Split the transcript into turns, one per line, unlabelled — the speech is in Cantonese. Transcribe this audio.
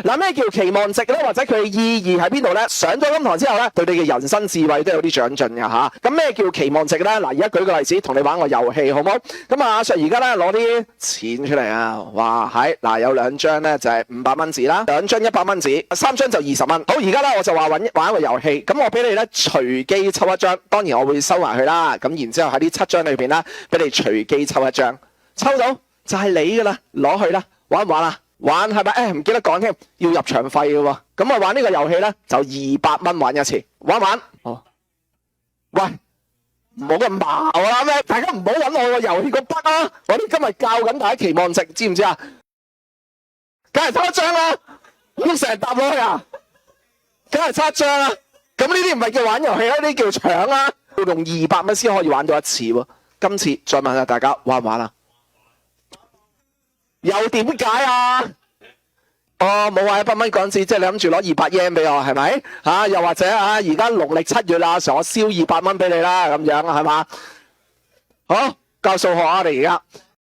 嗱，咩叫期望值咧？或者佢嘅意義喺邊度咧？上咗今堂之後咧，對你嘅人生智慧都有啲長進嘅吓。咁咩叫期望值咧？嗱，而家舉個例子，同你玩個遊戲，好唔好？咁啊，阿 Sir 而家咧攞啲錢出嚟啊！哇，係嗱，有2張咧就係500蚊紙啦，2張100蚊紙，3張就20蚊。好，而家咧我就話玩一個遊戲，咁我俾你咧隨機抽一張，當然我會收埋佢啦。咁然之後喺呢7張裏邊咧，俾你隨機抽一張，抽到就係你噶啦，攞去啦，玩唔玩啊？玩係咪？唔記得講添，要入場費嘅喎。咁啊玩呢個遊戲咧就200蚊玩一次，玩唔玩？哦，喂，唔好咁矛啦咩？大家唔好揾我個遊戲個筆啊！我哋今日教緊大家期望值，知唔知啊？梗係抽一張啦，要成日搭落去啊！梗係抽一張啦。咁呢啲唔係叫玩遊戲啦，呢啲叫搶啦。要用200蚊先可以玩到一次喎。今次再問下大家玩唔玩啊？又點解啊？哦，冇話100蚊港紙，即係你諗住攞200 yen 俾我係咪？又或者而家農曆7月啦，我燒200蚊俾你啦，咁樣係嘛？好，教數學啊，我哋而家